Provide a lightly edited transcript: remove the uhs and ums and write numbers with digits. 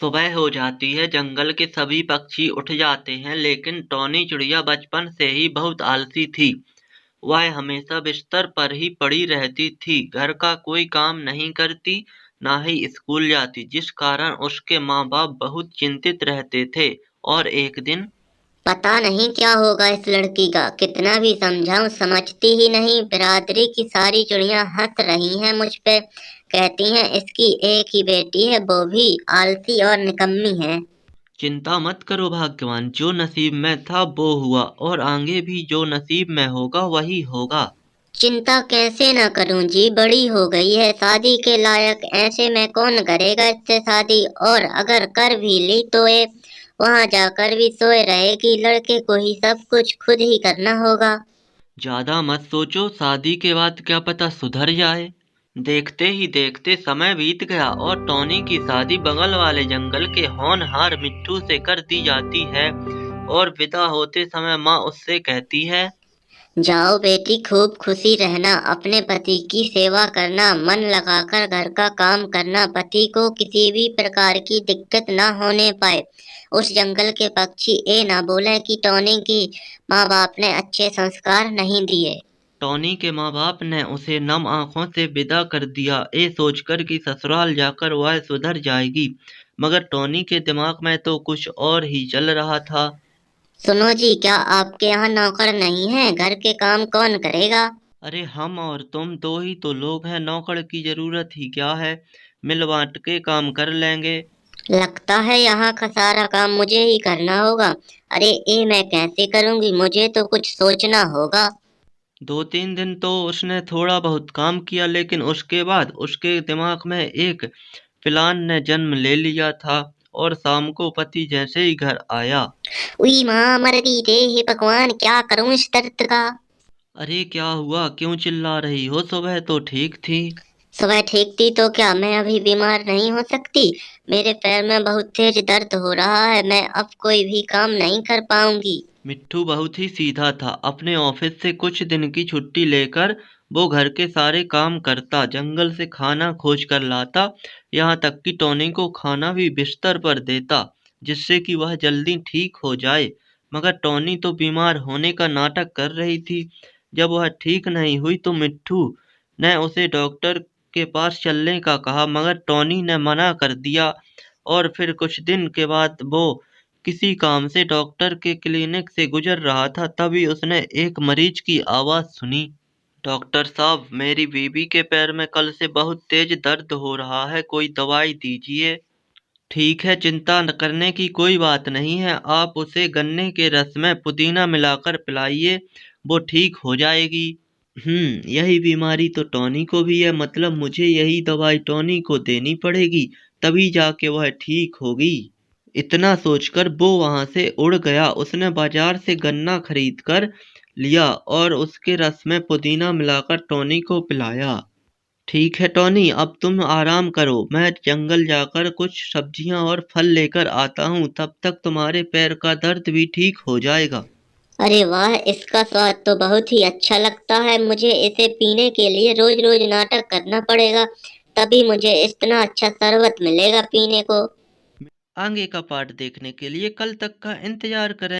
सुबह हो जाती है, जंगल के सभी पक्षी उठ जाते हैं, लेकिन टॉनी चिड़िया बचपन से ही बहुत आलसी थी। वह हमेशा बिस्तर पर ही पड़ी रहती थी, घर का कोई काम नहीं करती, ना ही स्कूल जाती, जिस कारण उसके माँ-बाप बहुत चिंतित रहते थे। और एक दिन पता नहीं क्या होगा इस लड़की का, कितना भी समझाऊं समझती ही नहीं। बिरादरी की सारी चिड़िया हंस रही हैं मुझ पे, कहती हैं इसकी एक ही बेटी है, वो भी आलसी और निकम्मी है। चिंता मत करो भाग्यवान, जो नसीब में था वो हुआ, और आगे भी जो नसीब में होगा वही होगा। चिंता कैसे न करूं जी, बड़ी हो गई है शादी के लायक, ऐसे में कौन करेगा इससे शादी। और अगर कर भी ली तो ये वहां जाकर भी सोए रहेगी, लड़के को ही सब कुछ खुद ही करना होगा। ज्यादा मत सोचो, शादी के बाद क्या पता सुधर जाए। देखते ही देखते समय बीत गया और टॉनी की शादी बगल वाले जंगल के होनहार मिट्ठू से कर दी जाती है। और विदा होते समय माँ उससे कहती है, जाओ बेटी, खूब खुशी रहना, अपने पति की सेवा करना, मन लगाकर घर का काम करना, पति को किसी भी प्रकार की दिक्कत ना होने पाए। उस जंगल के पक्षी ये ना बोले कि टॉनी की माँ बाप ने अच्छे संस्कार नहीं दिए। टॉनी के माँ बाप ने उसे नम आंखों से विदा कर दिया, ये सोचकर कि ससुराल जाकर वह सुधर जाएगी। मगर टॉनी के दिमाग में तो कुछ और ही चल रहा था। सुनो जी, क्या आपके यहाँ नौकर नहीं है? घर के काम कौन करेगा? अरे हम और तुम दो ही तो लोग हैं, नौकर की जरूरत ही क्या है। मिल बांट के काम कर लेंगे। लगता है यहाँ का सारा काम मुझे ही करना होगा। अरे ये मैं कैसे करूँगी, मुझे तो कुछ सोचना होगा। 2-3 दिन तो उसने थोड़ा बहुत काम किया, लेकिन उसके बाद उसके दिमाग में एक प्लान ने जन्म ले लिया था। और शाम को पति जैसे ही घर आया, उई माँ मर गई रे, हे भगवान क्या करूँ इस दर्द का। अरे क्या हुआ, क्यों चिल्ला रही हो, सुबह तो ठीक थी। सुबह ठीक थी तो क्या मैं अभी बीमार नहीं हो सकती? मेरे पैर में बहुत तेज दर्द हो रहा है, मैं अब कोई भी काम नहीं कर पाऊंगी। मिट्ठू बहुत ही सीधा था, अपने ऑफिस से कुछ दिन की छुट्टी लेकर वो घर के सारे काम करता, जंगल से खाना खोज कर लाता, यहाँ तक कि टॉनी को खाना भी बिस्तर पर देता, जिससे कि वह जल्दी ठीक हो जाए। मगर टॉनी तो बीमार होने का नाटक कर रही थी। जब वह ठीक नहीं हुई तो मिट्ठू ने उसे डॉक्टर के पास चलने का कहा, मगर टॉनी ने मना कर दिया। और फिर कुछ दिन के बाद वो किसी काम से डॉक्टर के क्लिनिक से गुजर रहा था, तभी उसने एक मरीज की आवाज सुनी। डॉक्टर साहब, मेरी बीवी के पैर में कल से बहुत तेज दर्द हो रहा है, कोई दवाई दीजिए। ठीक है, चिंता न करने की कोई बात नहीं है, आप उसे गन्ने के रस में पुदीना मिलाकर पिलाइए, वो ठीक हो जाएगी। यही बीमारी तो टॉनी को भी है, मतलब मुझे यही दवाई टॉनी को देनी पड़ेगी, तभी जाके वह ठीक होगी। इतना सोचकर वो वहां से उड़ गया। उसने बाजार से गन्ना खरीद कर लिया और उसके रस में पुदीना मिलाकर टॉनी को पिलाया। ठीक है टॉनी, अब तुम आराम करो, मैं जंगल जाकर कुछ सब्जियां और फल लेकर आता हूँ, तब तक तुम्हारे पैर का दर्द भी ठीक हो जाएगा। अरे वाह, इसका स्वाद तो बहुत ही अच्छा लगता है, मुझे इसे पीने के लिए रोज रोज नाटक करना पड़ेगा, तभी मुझे इतना अच्छा शरबत मिलेगा पीने को। आगे का पार्ट देखने के लिए कल तक का इंतजार करें।